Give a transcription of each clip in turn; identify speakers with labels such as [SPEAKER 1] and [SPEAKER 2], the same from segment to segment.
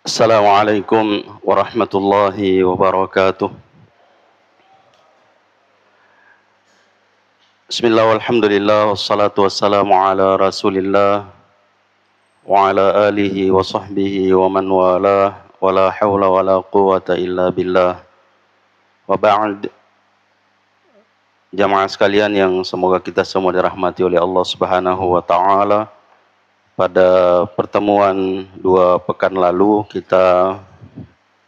[SPEAKER 1] Assalamualaikum warahmatullahi wabarakatuh. Bismillah walhamdulillah wassalatu wassalamu ala rasulillah wa ala alihi wa sahbihi wa man walah wa la hawla wa la quwata illa billah wa ba'd. Jamaah sekalian yang semoga kita semua dirahmati oleh Allah Subhanahu wa taala. Pada pertemuan 2 pekan lalu kita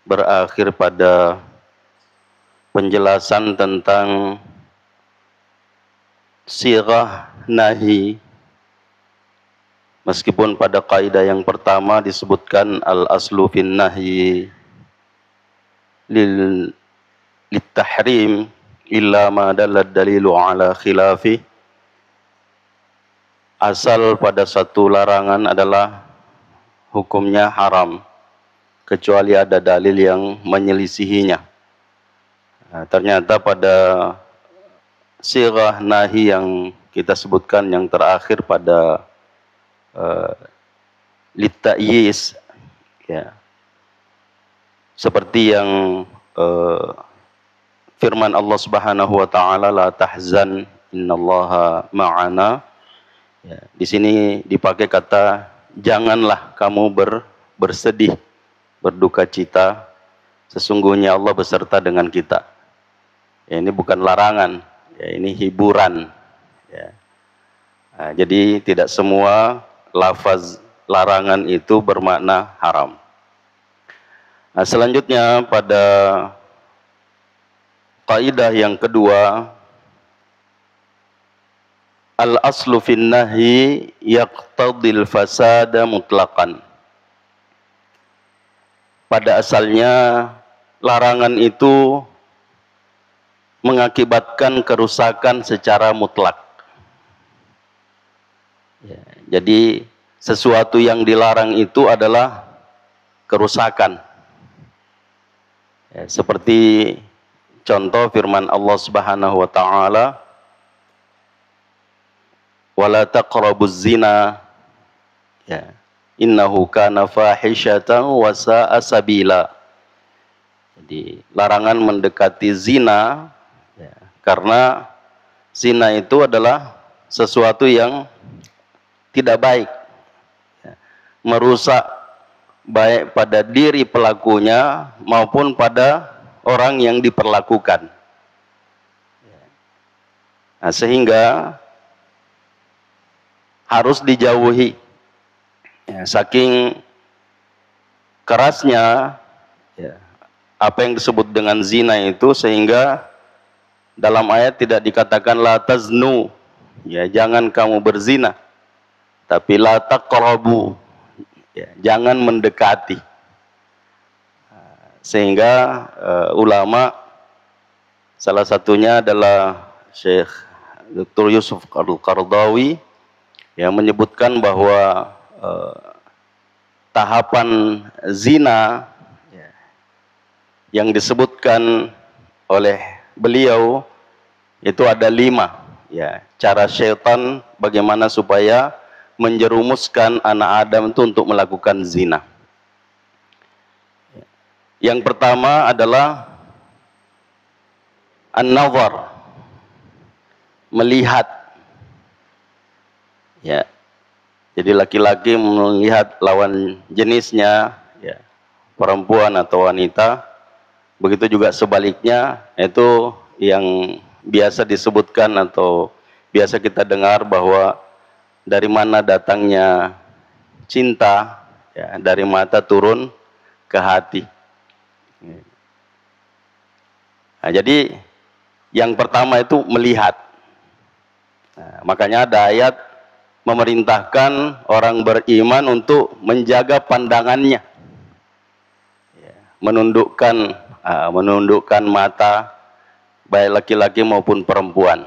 [SPEAKER 1] berakhir pada penjelasan tentang sirah nahi, meskipun pada kaidah yang pertama disebutkan al-aslu fin nahyi lit tahrim illa ma dallad dalilu ala khilafi. Asal pada satu larangan adalah hukumnya haram kecuali ada dalil yang menyelisihinya. Ternyata pada sirah nahi yang kita sebutkan yang terakhir pada litta'yis, ya, seperti yang firman Allah Subhanahu wa taala, la tahzan innallaha ma'ana. Ya, di sini dipakai kata janganlah kamu bersedih, berduka cita, sesungguhnya Allah beserta dengan kita. Ya, ini bukan larangan, ya, ini hiburan. Ya. Nah, jadi tidak semua lafaz larangan itu bermakna haram. Nah, selanjutnya pada kaidah yang kedua, al-aslu fin nahyi yaqtadil fasada mutlaqan. Pada asalnya larangan itu mengakibatkan kerusakan secara mutlak. Ya, jadi sesuatu yang dilarang itu adalah kerusakan. Ya, seperti contoh firman Allah Subhanahu wa taala, wala taqrabuz zina, ya, innahu kana fahishatan wa sa'a sabila. Jadi larangan mendekati zina, ya, karena zina itu adalah sesuatu yang tidak baik, ya, merusak baik pada diri pelakunya maupun pada orang yang diperlakukan. Nah, sehingga harus dijauhi, ya, saking kerasnya, ya, apa yang disebut dengan zina itu, sehingga dalam ayat tidak dikatakan la taznu, ya, jangan kamu berzina, tapi la taqrabu, ya, jangan mendekati. Sehingga ulama, salah satunya adalah Syekh Dr. Yusuf Al-Qaradawi, yang menyebutkan bahwa tahapan zina, ya, yang disebutkan oleh beliau itu ada 5, ya, cara syaitan bagaimana supaya menjerumuskan anak Adam itu untuk melakukan zina. Yang pertama adalah an-nazar, melihat. Ya, jadi laki-laki melihat lawan jenisnya, ya, perempuan atau wanita. Begitu juga sebaliknya, itu yang biasa disebutkan atau biasa kita dengar bahwa dari mana datangnya cinta, ya, dari mata turun ke hati. Nah, jadi yang pertama itu melihat. Nah, makanya ada ayat memerintahkan orang beriman untuk menjaga pandangannya, ya, menundukkan mata, baik laki-laki maupun perempuan.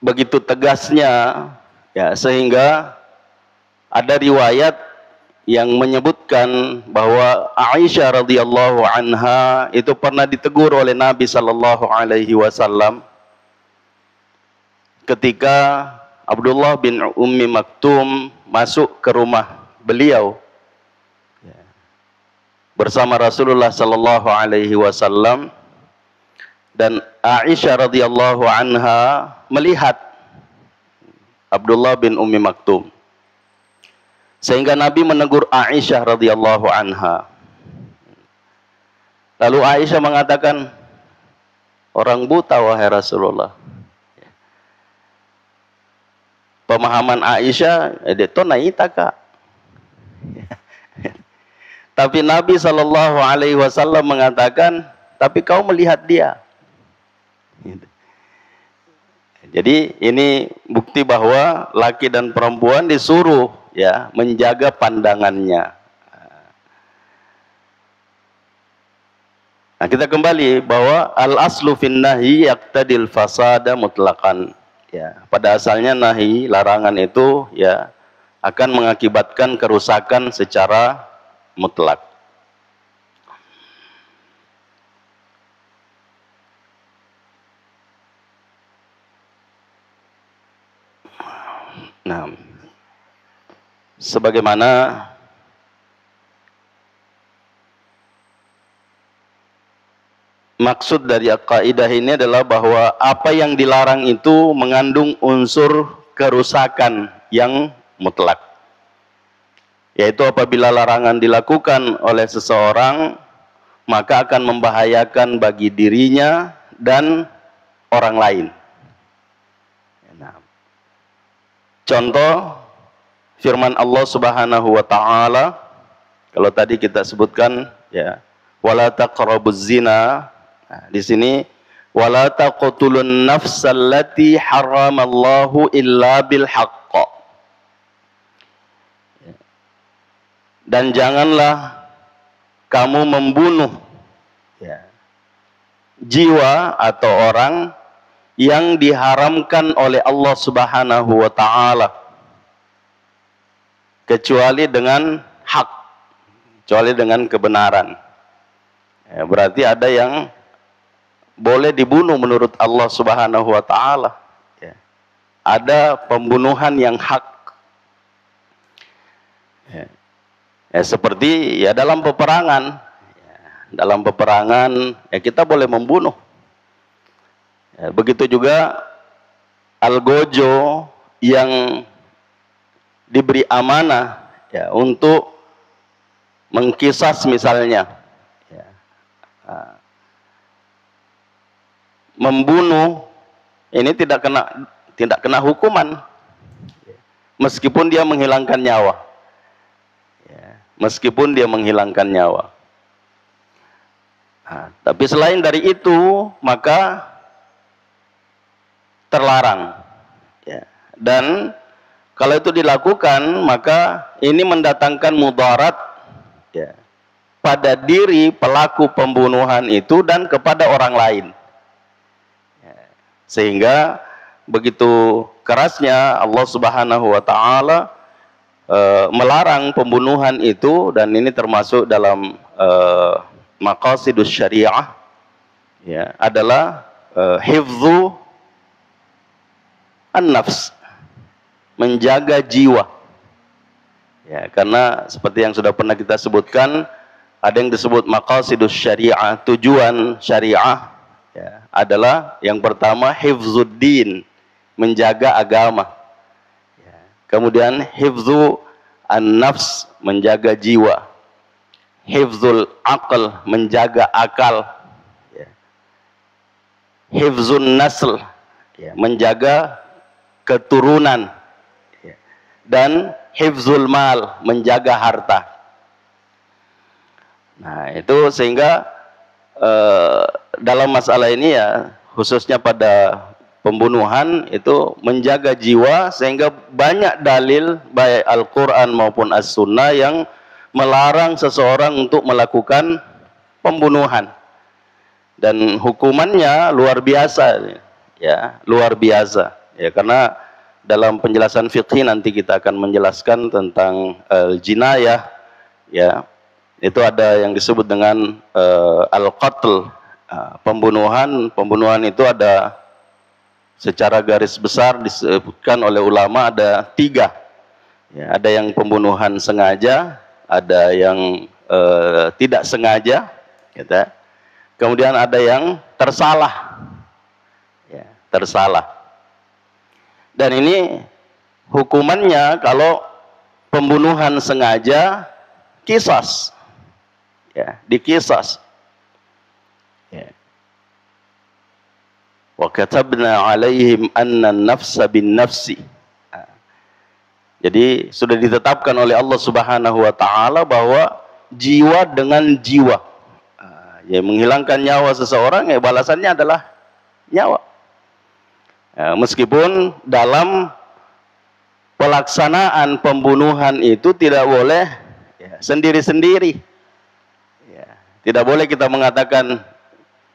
[SPEAKER 1] Begitu tegasnya, ya, sehingga ada riwayat yang menyebutkan bahwa Aisyah radhiyallahu anha itu pernah ditegur oleh Nabi sallallahu alaihi wasallam ketika Abdullah bin Ummi Maktum masuk ke rumah beliau bersama Rasulullah sallallahu alaihi wasallam, dan Aisyah radhiyallahu anha melihat Abdullah bin Ummi Maktum. Sehingga Nabi menegur Aisyah radhiyallahu anha. Lalu Aisyah mengatakan, orang buta wahai Rasulullah. Pemahaman Aisyah, itu naita kak. Tapi Nabi sallallahu alaihi wasallam mengatakan, tapi kau melihat dia. Jadi ini bukti bahwa laki dan perempuan disuruh ya menjaga pandangannya. Nah, kita kembali bahwa al-aslu fin nahi yaqtadil fasada mutlaqan. Ya, pada asalnya nahi, larangan itu ya akan mengakibatkan kerusakan secara mutlak. Nah, sebagaimana maksud dari kaidah ini adalah bahwa apa yang dilarang itu mengandung unsur kerusakan yang mutlak. Yaitu apabila larangan dilakukan oleh seseorang, maka akan membahayakan bagi dirinya dan orang lain. Nah, contoh firman Allah Subhanahu wa taala, kalau tadi kita sebutkan ya, wala taqrabuz zina. Nah, di sini wala taqtulun nafsallati haramallahu illa bil haqq. Dan janganlah kamu membunuh ya, jiwa atau orang yang diharamkan oleh Allah Subhanahu wa taala kecuali dengan hak, kecuali dengan kebenaran. Ya, berarti ada yang boleh dibunuh menurut Allah Subhanahu wa taala. Ya. Ada pembunuhan yang hak. Ya. Ya, seperti ya dalam peperangan. Ya, dalam peperangan ya kita boleh membunuh. Ya, begitu juga algojo yang diberi amanah ya untuk mengkisas misalnya. Ya. Membunuh ini tidak kena hukuman meskipun dia menghilangkan nyawa. Ya, meskipun dia menghilangkan nyawa. Nah, tapi selain dari itu maka terlarang. Ya. Dan kalau itu dilakukan maka ini mendatangkan mudarat ya, pada diri pelaku pembunuhan itu dan kepada orang lain. Sehingga begitu kerasnya Allah Subhanahu wa taala melarang pembunuhan itu, dan ini termasuk dalam maqasidus syariah ya, adalah hifdzu an-nafs, menjaga jiwa. Ya, karena seperti yang sudah pernah kita sebutkan, ada yang disebut maqasidus syariah, tujuan syariah ya, adalah yang pertama hifzuddin, menjaga agama. Ya. Kemudian hifzu an-nafs, menjaga jiwa. Hifzul aql, menjaga akal. Ya. Hifzun nasl, ya, menjaga keturunan. Ya. Dan hifzul mal, menjaga harta. Nah, itu sehingga dalam masalah ini ya, khususnya pada pembunuhan itu menjaga jiwa, sehingga banyak dalil baik Al-Quran maupun As-Sunnah yang melarang seseorang untuk melakukan pembunuhan, dan hukumannya luar biasa ya, luar biasa ya, karena dalam penjelasan fiqih nanti kita akan menjelaskan tentang jinayah ya. Itu ada yang disebut dengan al-qatl, pembunuhan itu ada secara garis besar disebutkan oleh ulama ada 3 Ya, ada yang pembunuhan sengaja, ada yang tidak sengaja, gitu. Kemudian ada yang tersalah, ya, tersalah. Dan ini hukumannya kalau pembunuhan sengaja, qisas, ya, diqisas. Ya. Wa katabna 'alaihim anna an-nafsa bin-nafsi. Jadi sudah ditetapkan oleh Allah Subhanahu wa taala bahwa jiwa dengan jiwa. Ya, menghilangkan nyawa seseorang, ya balasannya adalah nyawa. Meskipun dalam pelaksanaan pembunuhan itu tidak boleh sendiri-sendiri. Ya, tidak boleh kita mengatakan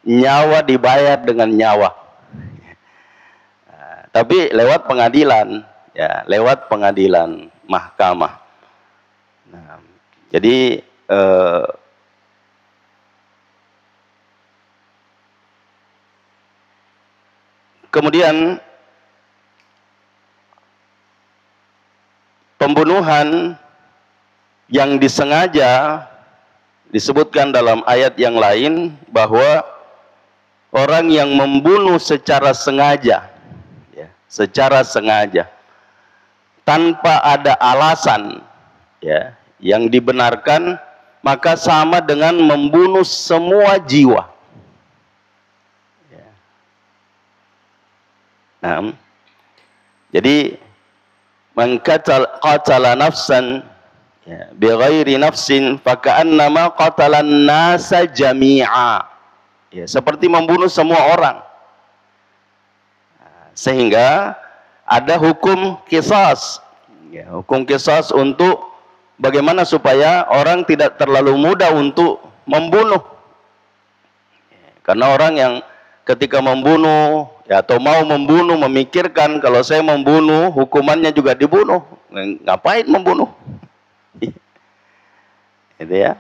[SPEAKER 1] nyawa dibayar dengan nyawa. Tapi lewat pengadilan, ya, lewat pengadilan mahkamah. Nah, jadi kemudian pembunuhan yang disengaja disebutkan dalam ayat yang lain bahwa orang yang membunuh secara sengaja, ya, secara sengaja tanpa ada alasan, ya, yang dibenarkan, maka sama dengan membunuh semua jiwa. Ya. Nah, jadi man qatala nafsan, ya, bighairi nafsin faka'annama qatalan nasa jami'a. Ya, seperti membunuh semua orang. Sehingga ada hukum qisas, ya, hukum qisas untuk bagaimana supaya orang tidak terlalu mudah untuk membunuh. Karena orang yang ketika membunuh, ya, atau mau membunuh, memikirkan kalau saya membunuh hukumannya juga dibunuh, ngapain membunuh? Gitu ya.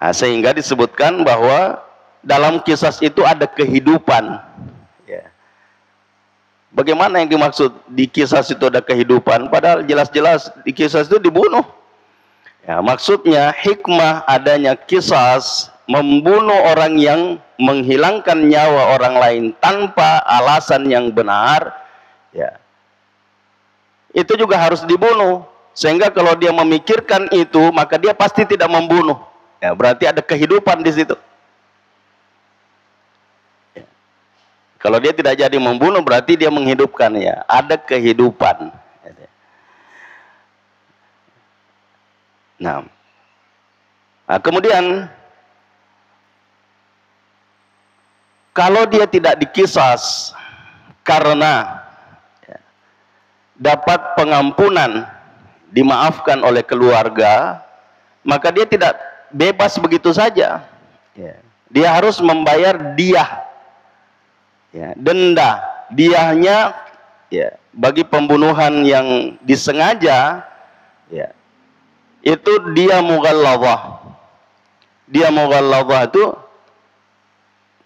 [SPEAKER 1] Nah, sehingga disebutkan bahwa dalam qisas itu ada kehidupan. Ya. Bagaimana yang dimaksud di qisas itu ada kehidupan? Padahal jelas-jelas di qisas itu dibunuh. Ya, maksudnya hikmah adanya qisas, membunuh orang yang menghilangkan nyawa orang lain tanpa alasan yang benar, ya, itu juga harus dibunuh. Sehingga kalau dia memikirkan itu, maka dia pasti tidak membunuh. Ya, berarti ada kehidupan di situ. Ya. Kalau dia tidak jadi membunuh, berarti dia menghidupkan, ya, ada kehidupan. Nah, kemudian kalau dia tidak dikisas karena, ya, dapat pengampunan, dimaafkan oleh keluarga, maka dia tidak bebas begitu saja. Ya. Dia harus membayar diyah, ya, denda. Diyahnya, ya, bagi pembunuhan yang disengaja, ya, itu dia mughalladhah. Dia mughalladhah itu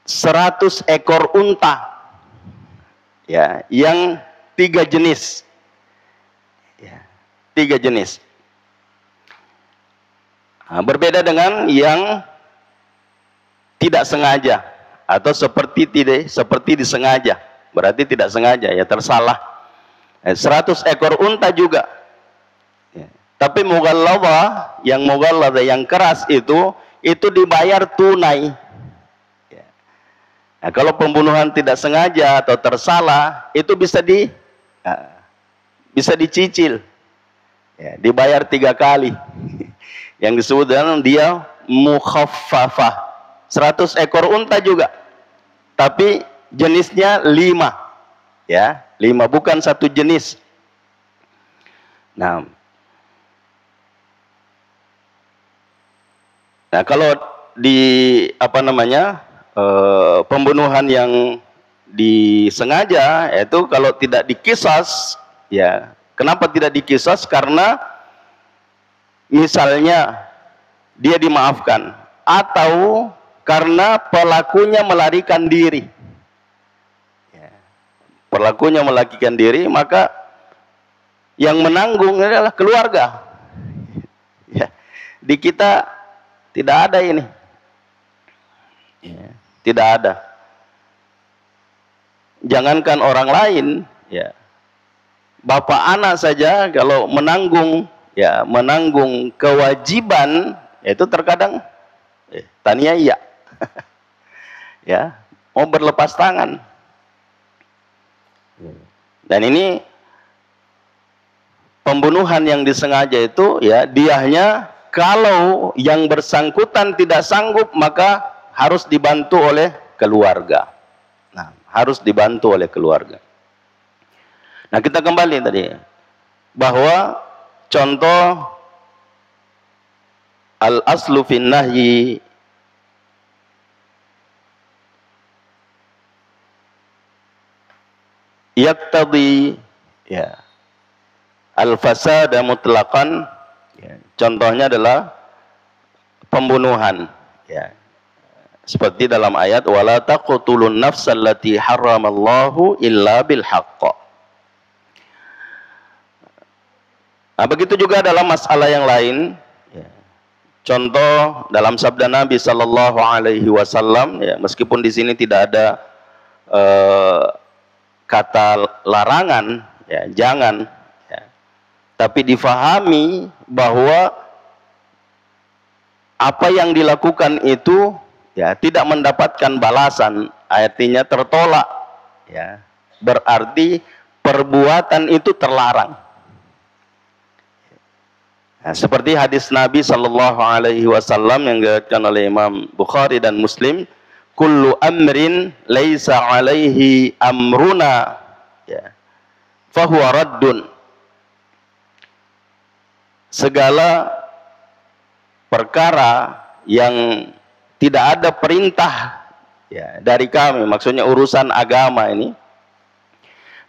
[SPEAKER 1] 100 ekor unta, ya, yang 3 jenis, ya, 3 jenis. Nah, berbeda dengan yang tidak sengaja atau seperti disengaja, berarti tidak sengaja, ya, tersalah. 100 ekor unta juga. Ya. Tapi mughalladhah, yang keras itu dibayar tunai. Ya. Nah, kalau pembunuhan tidak sengaja atau tersalah, itu bisa dicicil, ya, dibayar 3 kali. Yang disebut dengan dia mukhaffafah. 100 ekor unta juga, tapi jenisnya 5, ya, 5, bukan 1 jenis. Nah, kalau di pembunuhan yang disengaja, yaitu kalau tidak dikisas, ya, kenapa tidak dikisas? Karena misalnya dia dimaafkan, atau karena pelakunya melarikan diri, ya, pelakunya melarikan diri, maka Yang menanggung adalah keluarga. Ya. Di kita tidak ada ini. Ya. Tidak ada. Jangankan orang lain, ya. Bapak anak saja kalau menanggung, ya, menanggung kewajiban, itu terkadang tania iya. Ya, mau berlepas tangan. Dan ini pembunuhan yang disengaja itu, ya, diahnya kalau yang bersangkutan tidak sanggup maka harus dibantu oleh keluarga. Nah, harus dibantu oleh keluarga. Nah, kita kembali tadi bahwa contoh al-aslu fin nahyi yaqtadi, ya, al-fasada mutlaqan, ya, contohnya adalah pembunuhan, ya. Seperti dalam ayat wala taqtulun nafsal lati haramallahu illa bil haqq. Nah, begitu juga dalam masalah yang lain, ya. Contoh dalam sabda Nabi Sallallahu Alaihi Wasallam, ya, meskipun di sini tidak ada kata larangan, ya, jangan, ya, tapi difahami bahwa apa yang dilakukan itu, ya, tidak mendapatkan balasan, artinya tertolak, ya, berarti perbuatan itu terlarang. Nah, seperti hadis Nabi Sallallahu Alaihi Wasallam yang diriwayatkan oleh Imam Bukhari dan Muslim, kullu amrin laisa alaihi amruna, ya, fahuwa raddun. Segala perkara yang tidak ada perintah, ya, dari kami, maksudnya urusan agama ini,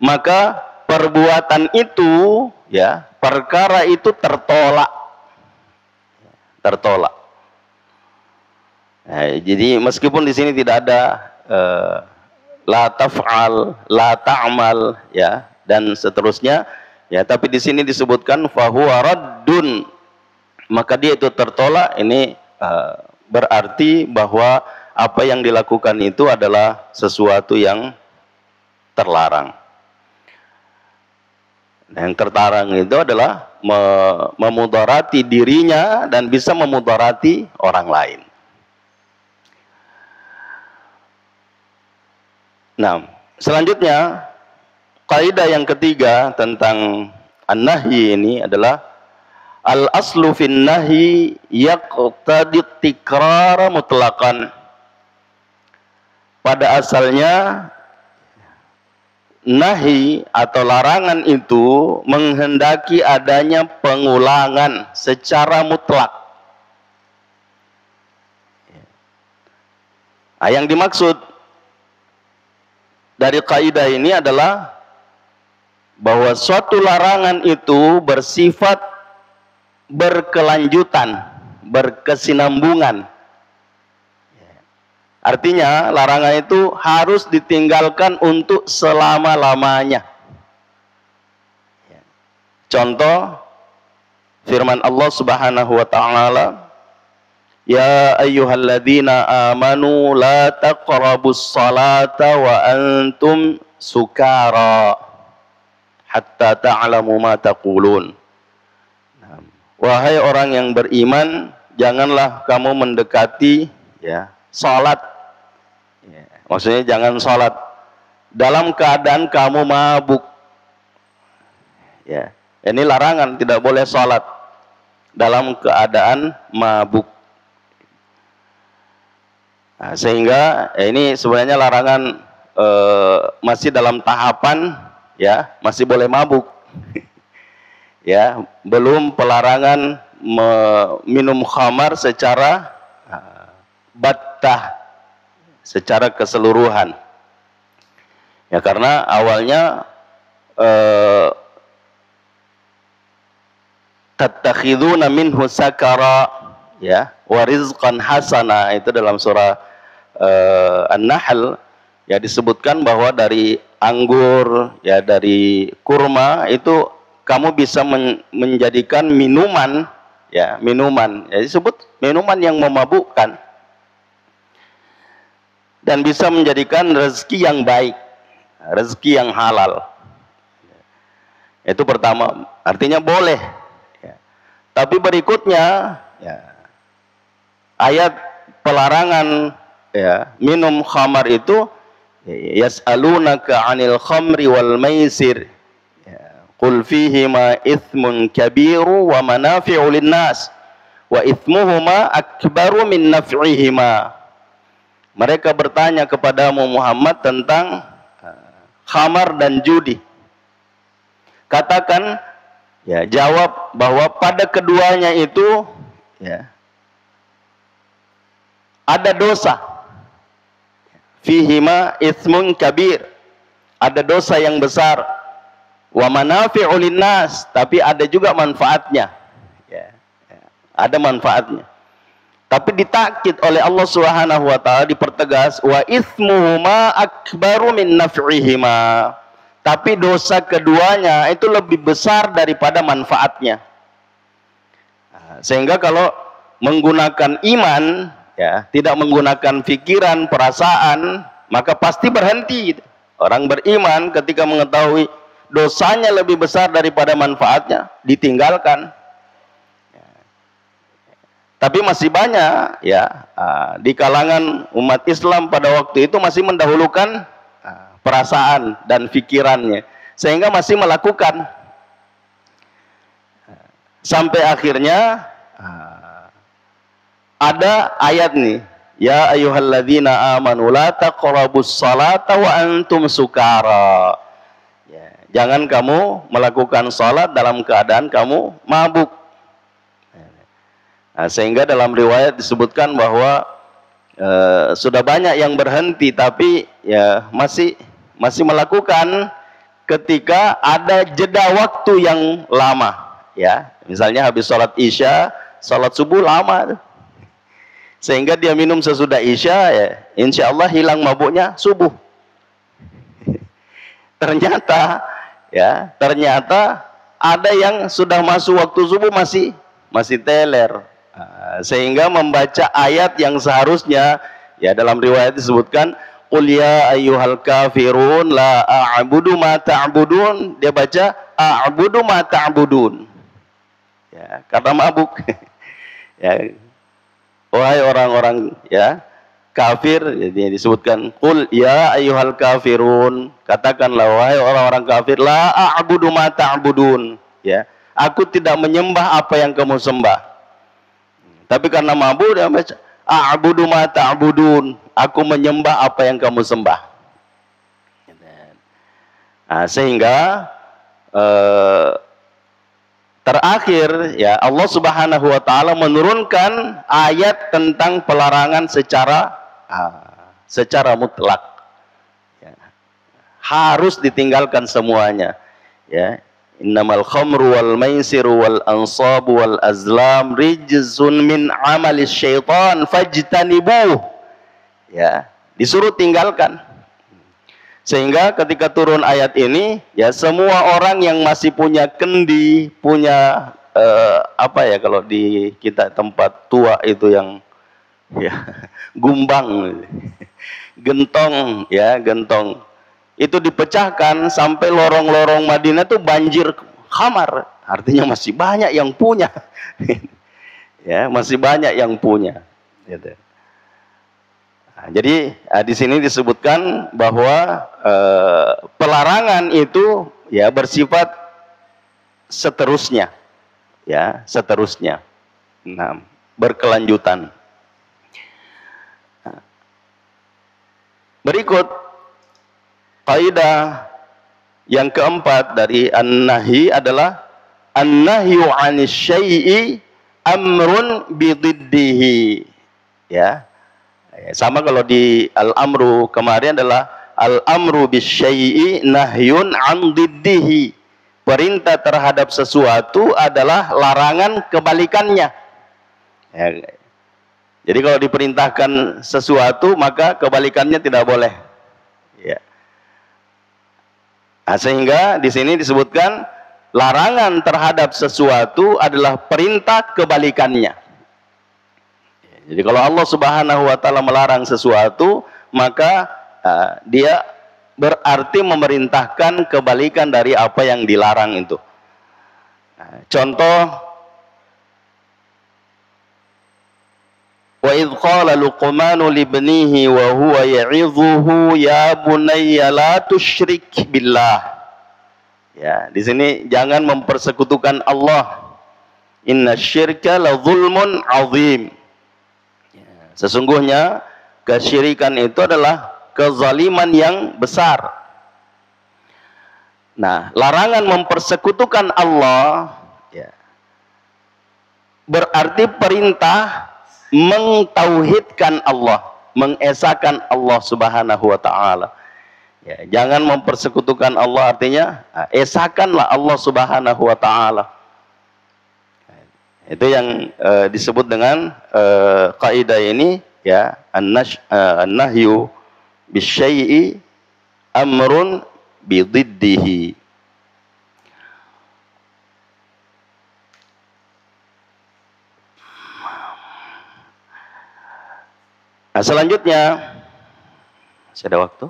[SPEAKER 1] maka perbuatan itu, ya, perkara itu tertolak. Tertolak. Nah, jadi meskipun di sini tidak ada la taf'al, la ta'mal, ya, dan seterusnya, ya, tapi di sini disebutkan fahuwa raddun, maka dia itu tertolak. Ini berarti bahwa apa yang dilakukan itu adalah sesuatu yang terlarang. Yang terlarang itu adalah memudarati dirinya dan bisa memudarati orang lain. Nah, selanjutnya kaidah yang ketiga tentang an-nahyi ini adalah al-aslu fin nahyi yaqtadi tikrara mutlaqan. Pada asalnya nahi atau larangan itu menghendaki adanya pengulangan secara mutlak. Nah, yang dimaksud dari kaidah ini adalah bahwa suatu larangan itu bersifat berkelanjutan, berkesinambungan. Artinya larangan itu harus ditinggalkan untuk selama-lamanya. Contoh firman Allah Subhanahu wa taala, ya ayyuhalladzina amanu la taqrabus salata wa antum sukara hatta ta'lamu ma taqulun. Wahai orang yang beriman, janganlah kamu mendekati, ya, salat. Maksudnya jangan sholat dalam keadaan kamu mabuk. Ya, ini larangan, tidak boleh sholat dalam keadaan mabuk. Nah, sehingga ini sebenarnya larangan masih dalam tahapan, ya, masih boleh mabuk. Ya, belum pelarangan minum khamar secara battah, secara keseluruhan. Ya, karena awalnya tattakhiduna minhu sakara, ya, wa rizqan hasana, itu dalam surah An-Nahl, ya, disebutkan bahwa dari anggur, ya, dari kurma itu kamu bisa menjadikan minuman, ya minuman, ya disebut minuman yang memabukkan, dan bisa menjadikan rezeki yang baik, rezeki yang halal. Itu pertama, artinya boleh. Ya. Tapi berikutnya, ya, ayat pelarangan ya minum khamar itu, yas'alunaka 'anil khamri wal maisir, ya, qul fihima ithmun kabiru wa manafi'u linnas wa ithmuhuma akbaru min naf'ihima. Mereka bertanya kepadamu Muhammad tentang khamar dan judi. Katakan, ya, jawab bahwa pada keduanya itu, ya, ada dosa. Fihima ithmun kabir, ada dosa yang besar. Wa manafi'u linnas, tapi ada juga manfaatnya. Ya, ya, ada manfaatnya. Tapi ditakkid oleh Allah Subhanahu wa taala, dipertegas, wa ithmuhuma akbaru min naf'ihima. Tapi dosa keduanya itu lebih besar daripada manfaatnya. Sehingga kalau menggunakan iman, ya, tidak menggunakan pikiran, perasaan, maka pasti berhenti. Orang beriman ketika mengetahui dosanya lebih besar daripada manfaatnya, ditinggalkan. Tapi masih banyak, ya, di kalangan umat Islam pada waktu itu masih mendahulukan perasaan dan pikirannya, sehingga masih melakukan. Sampai akhirnya ada ayat nih, ya ayyuhalladzina amanu la taqrabus salata wa antum sukara. Ya, jangan kamu melakukan salat dalam keadaan kamu mabuk. Nah, sehingga dalam riwayat disebutkan bahwa sudah banyak yang berhenti, tapi ya masih melakukan ketika ada jeda waktu yang lama, ya, misalnya habis sholat isya, sholat subuh lama, sehingga dia minum sesudah isya, ya, insya Allah hilang mabuknya subuh. Ternyata ada yang sudah masuk waktu subuh masih teler. Sehingga membaca ayat yang seharusnya, ya, dalam riwayat disebutkan, qul ya ayyuhal kafirun la a'budu ma ta'budun, dia baca a'budu ma ta'budun, ya, karena mabuk. Ya, wahai orang-orang, ya, kafir, jadi disebutkan qul ya ayyuhal kafirun, katakanlah wahai orang-orang kafir, la a'budu ma ta'budun, ya, aku tidak menyembah apa yang kamu sembah. Tapi karena mabuk dia baca a'budu ma ta'budun, aku menyembah apa yang kamu sembah. Nah, sehingga terakhir, ya, Allah Subhanahu wa taala menurunkan ayat tentang pelarangan secara mutlak. Ya, harus ditinggalkan semuanya, ya. Innamal khamru wal maisiru wal ansabu wal azlam rijzun min amalis syaitan fajtanibuh. Ya, disuruh tinggalkan. Sehingga ketika turun ayat ini, ya, semua orang yang masih punya kendi, punya apa ya, kalau di kita tempat tua itu yang, ya, gumbang, gentong, ya, gentong, itu dipecahkan sampai lorong-lorong Madinah tuh banjir khamar. Artinya masih banyak yang punya. Ya, masih banyak yang punya. Gitu. Nah, jadi di sini disebutkan bahwa pelarangan itu, ya, bersifat seterusnya, ya, seterusnya. Nah, berkelanjutan. Nah, berikut kaidah yang keempat dari an-nahi adalah an-nahyu 'anis syai'i amrun bididdihi. Ya. Sama kalau di al-amru kemarin adalah al-amru bisyai'i nahyun 'an diddihi. Perintah terhadap sesuatu adalah larangan kebalikannya. Ya. Jadi kalau diperintahkan sesuatu, maka kebalikannya tidak boleh. Ya. Nah, sehingga di sini disebutkan larangan terhadap sesuatu adalah perintah kebalikannya. Jadi kalau Allah Subhanahu wa taala melarang sesuatu, maka dia berarti memerintahkan kebalikan dari apa yang dilarang itu. Contoh, wa idh qala Luqmanu libnihi wa huwa ya'idhuhu ya bunayya la tusyrik billah. Ya, di sini jangan mempersekutukan Allah. Inna syirka la zulmun azim. Sesungguhnya kesyirikan itu adalah kezaliman yang besar. Nah, larangan mempersekutukan Allah ya, berarti perintah mentauhidkan Allah, mengesahkan Allah Subhanahu wa taala. Ya, jangan mempersekutukan Allah, artinya esahkanlah Allah Subhanahu wa taala. Itu yang disebut dengan kaidah ini ya, an-nahyu bisyai'i amrun bididdihi. Nah, selanjutnya masih ada waktu?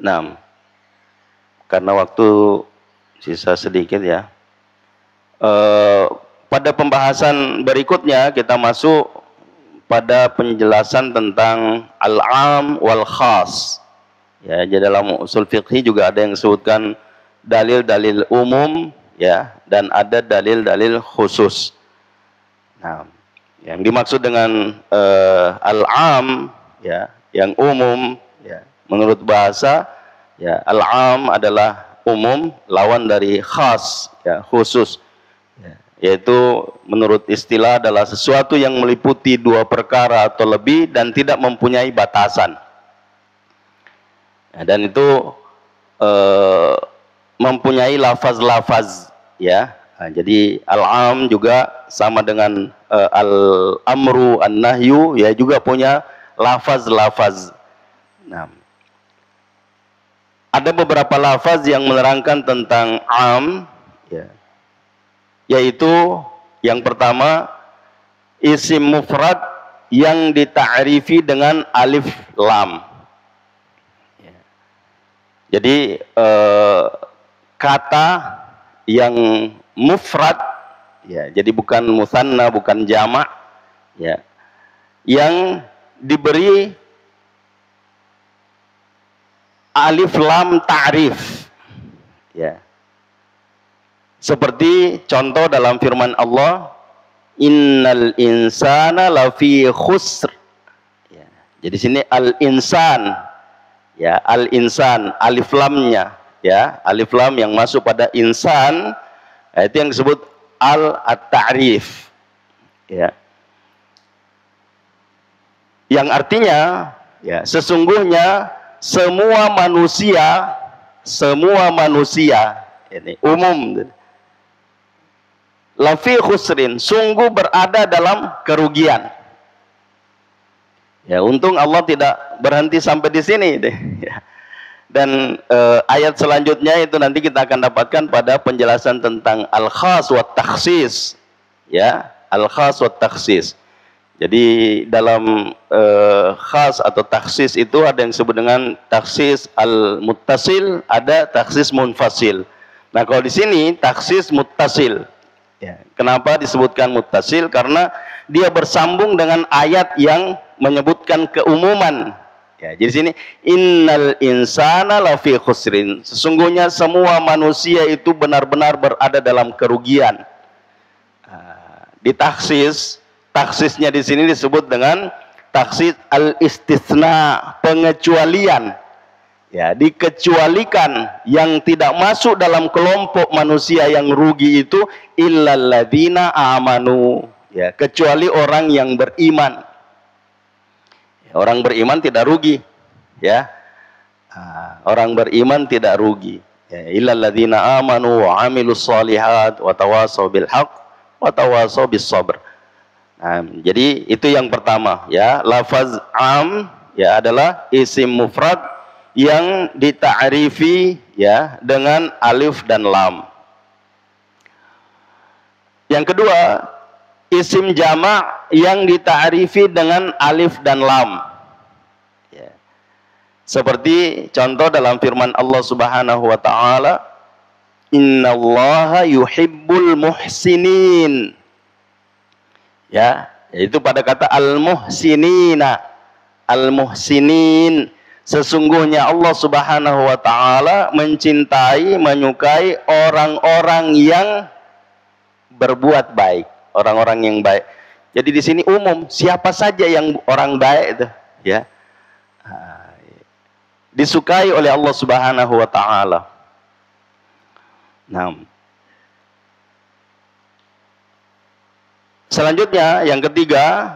[SPEAKER 1] Nah, karena waktu sisa sedikit ya. Pada pembahasan berikutnya kita masuk pada penjelasan tentang al-am wal khas. Ya, jadi dalam usul fiqhi juga ada yang disebutkan dalil-dalil umum ya, dan ada dalil-dalil khusus. Nah, yang dimaksud dengan al-am ya, yang umum ya, menurut bahasa ya, al-am adalah umum, lawan dari khas ya, khusus ya, yaitu menurut istilah adalah sesuatu yang meliputi dua perkara atau lebih dan tidak mempunyai batasan ya, dan itu mempunyai lafaz-lafaz ya. Nah, jadi al-am juga sama dengan al-amru, an-nahyu ya, juga punya lafaz-lafaz. Nah, ada beberapa lafaz yang menerangkan tentang am ya, yaitu yang pertama isim mufrad yang dita'rifi dengan alif lam ya. Jadi kata yang mufrad ya, jadi bukan musanna, bukan jamak ya, yang diberi alif lam ta'rif ya, seperti contoh dalam firman Allah, innal insana lafi khusr ya. Jadi sini al insan ya, al insan alif lamnya ya, alif lam yang masuk pada insan ya, itu yang disebut al at-ta'rif ya, yang artinya ya, sesungguhnya semua manusia ini umum, lafi khusrin, sungguh berada dalam kerugian. Ya, untung Allah tidak berhenti sampai di sini deh. Ya. Dan ayat selanjutnya itu nanti kita akan dapatkan pada penjelasan tentang al-khas wa takhsis. Ya, al-khas wa takhsis. Jadi dalam khas atau takhsis itu ada yang disebut dengan takhsis al-muttasil, ada takhsis munfasil. Nah, kalau di sini takhsis muttasil. Ya, kenapa disebutkan muttasil? Karena dia bersambung dengan ayat yang menyebutkan keumuman. Ya, jadi sini innal insana lafi khusrin. Sesungguhnya semua manusia itu benar-benar berada dalam kerugian. Di takhsis, takhsisnya di sini disebut dengan takhsis al-istitsna, pengecualian. Ya, dikecualikan yang tidak masuk dalam kelompok manusia yang rugi itu illal ladzina amanu. Ya, kecuali orang yang beriman. Ya, orang beriman tidak rugi. Ya. Orang beriman tidak rugi. Ya, illal ladzina amanu wa amilus shalihat wa tawashaw bil haqq wa tawashaw bis sabr. Nah, jadi itu yang pertama ya, lafaz am ya adalah isim mufrad yang dita'rifi ya dengan alif dan lam. Yang kedua, isim jamak yang dita'rifi dengan alif dan lam. Ya. Seperti contoh dalam firman Allah Subhanahu wa taala, "Innallaha yuhibbul muhsinin." Ya, yaitu pada kata al-muhsinina. Al-muhsinin, sesungguhnya Allah Subhanahu wa taala mencintai, menyukai orang-orang yang berbuat baik, orang-orang yang baik. Jadi di sini umum, siapa saja yang orang baik itu, ya. Disukai oleh Allah Subhanahu wa taala. Nah, selanjutnya yang ketiga,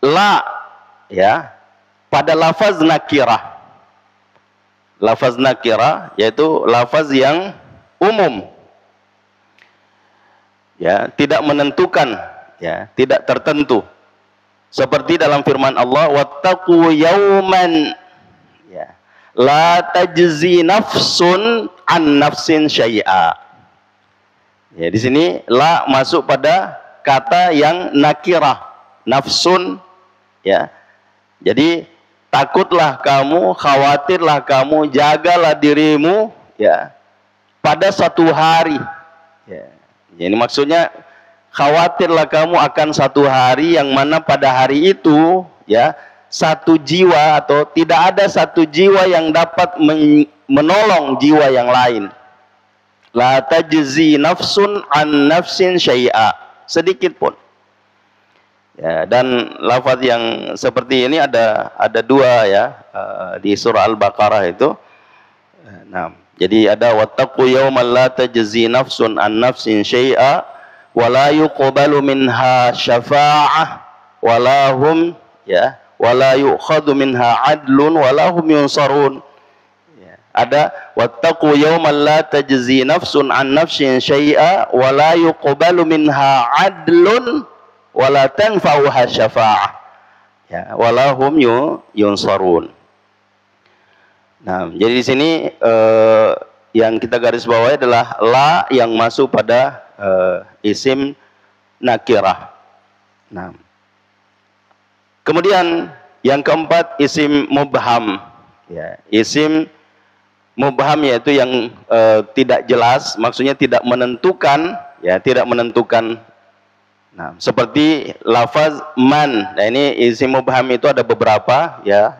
[SPEAKER 1] la ya pada lafaz nakirah. Lafaz nakirah yaitu lafaz yang umum. Ya, tidak menentukan, ya, tidak tertentu. Seperti dalam firman Allah, wattaqu yauman ya la tajzi nafsun an nafsin syai'a. Ya, di sini la masuk pada kata yang nakirah, nafsun ya. Jadi takutlah kamu, khawatirlah kamu, jagalah dirimu ya pada satu hari. Ya. Jadi maksudnya khawatirlah kamu akan satu hari yang mana pada hari itu ya satu jiwa atau tidak ada satu jiwa yang dapat menolong jiwa yang lain. La tajzi nafsun an nafsin syai'a, sedikit pun. Ya, dan lafaz yang seperti ini ada dua ya di surah Al-Baqarah itu. Nah, jadi ada wattaqu yawman la tajzi nafsun an nafsin syai'a wa la yuqbalu minha syafa'ah wa la hum ya wa la yu'khadhu minha 'adlun wa la hum yunsarun. Ya, ada wattaqu yawman la tajzi nafsun an nafsin syai'a wa la yuqbalu minha 'adlun wa la tanfa'uha syafa'ah. Ya, wa la hum yunsarun. Nah, jadi di sini yang kita garis bawahi adalah la yang masuk pada isim nakirah. Nah, kemudian yang keempat isim mubham. Ya, isim mubham yaitu yang tidak jelas, maksudnya tidak menentukan, ya, tidak menentukan. Nah, seperti lafaz man. Nah, ini isim mubham itu ada beberapa, ya.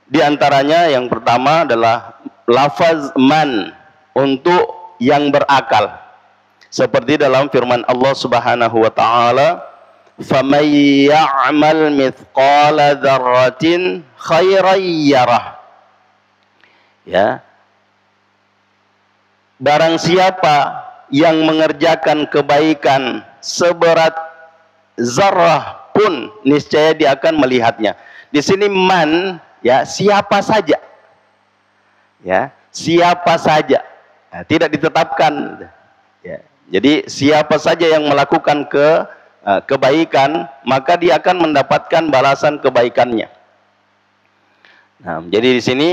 [SPEAKER 1] Di antaranya yang pertama adalah lafaz man untuk yang berakal. Seperti dalam firman Allah Subhanahu wa taala, "Faman ya'mal mithqala dzarratin khairan yarah." Ya. Barang siapa yang mengerjakan kebaikan seberat zarrah pun, niscaya dia akan melihatnya. Di sini man ya siapa saja, ya siapa saja, nah, tidak ditetapkan, ya. Jadi siapa saja yang melakukan kebaikan maka dia akan mendapatkan balasan kebaikannya. Nah, jadi di sini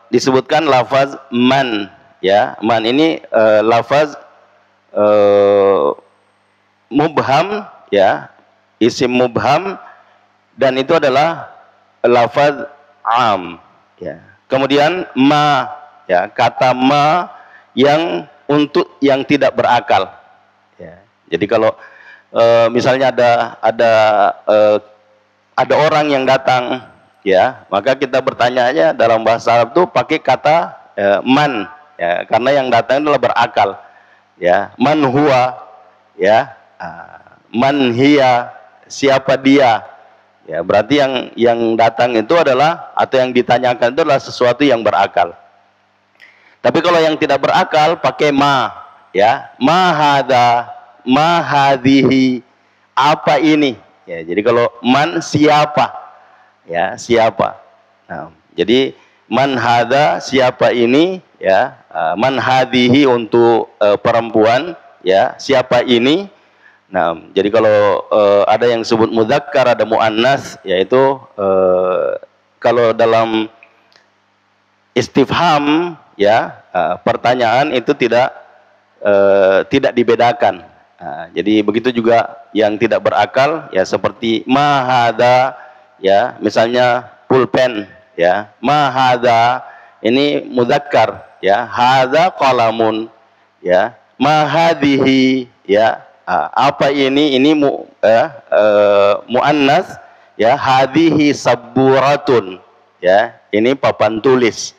[SPEAKER 1] disebutkan lafaz man, ya. Man ini lafaz mubham, ya, isim mubham, dan itu adalah lafaz am, ya. Kemudian ma, ya, kata ma yang untuk yang tidak berakal, ya. Jadi kalau misalnya ada orang yang datang, ya, maka kita bertanya dalam bahasa Arab itu pakai kata man, ya, karena yang datang adalah berakal, ya. Man huwa, ya, man hiya, siapa dia. Ya, berarti yang datang itu adalah, atau yang ditanyakan itu adalah sesuatu yang berakal. Tapi kalau yang tidak berakal pakai ma, ya, ma hadza, ma hadhihi, apa ini. Ya, jadi kalau man siapa, ya, siapa. Nah, jadi man hadza siapa ini, ya, man hadhihi untuk perempuan, ya, siapa ini. Nah, jadi kalau ada yang sebut mudzakkar, ada muannas, yaitu kalau dalam istifham ya, pertanyaan itu tidak dibedakan. Nah, jadi begitu juga yang tidak berakal ya, seperti ma hadza ya, misalnya pulpen ya, ma hadza ini mudzakkar ya, hadza qalamun ya, ma hadhihi ya, apa ini muannas ya, hadhihi sabburatun ya, ini papan tulis.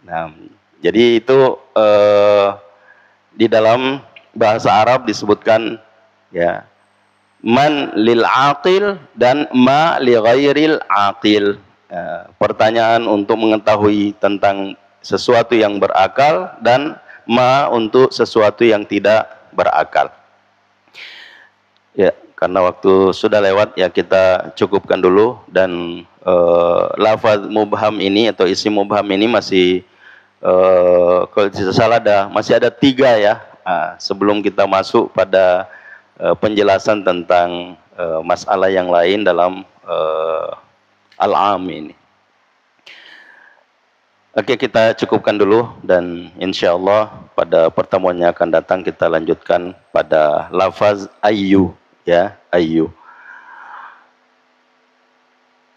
[SPEAKER 1] Nah, jadi itu di dalam bahasa Arab disebutkan ya, man lil aqil dan ma li ghairil aqil. Pertanyaan untuk mengetahui tentang sesuatu yang berakal dan ma untuk sesuatu yang tidak berakal. Ya, karena waktu sudah lewat ya, kita cukupkan dulu. Dan lafaz mubham ini atau isim mubham ini masih kalau tidak salah masih ada 3 ya, sebelum kita masuk pada penjelasan tentang masalah yang lain dalam al-am ini. Oke, kita cukupkan dulu, dan insya Allah pada pertemuan yang akan datang kita lanjutkan pada lafaz ayyu ya, ayyu.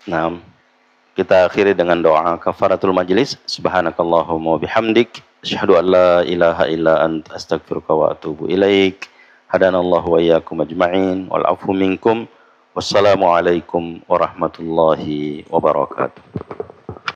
[SPEAKER 1] Nah, kita akhiri dengan doa kafaratul majlis. Subhanakallahumma bihamdik, asyhadu an la ilaha illa anta, astaghfiruka wa atubu ilaik. Hadanallahu wa iyyakum ajma'in wal afu minkum. Wassalamualaikum warahmatullahi wabarakatuh.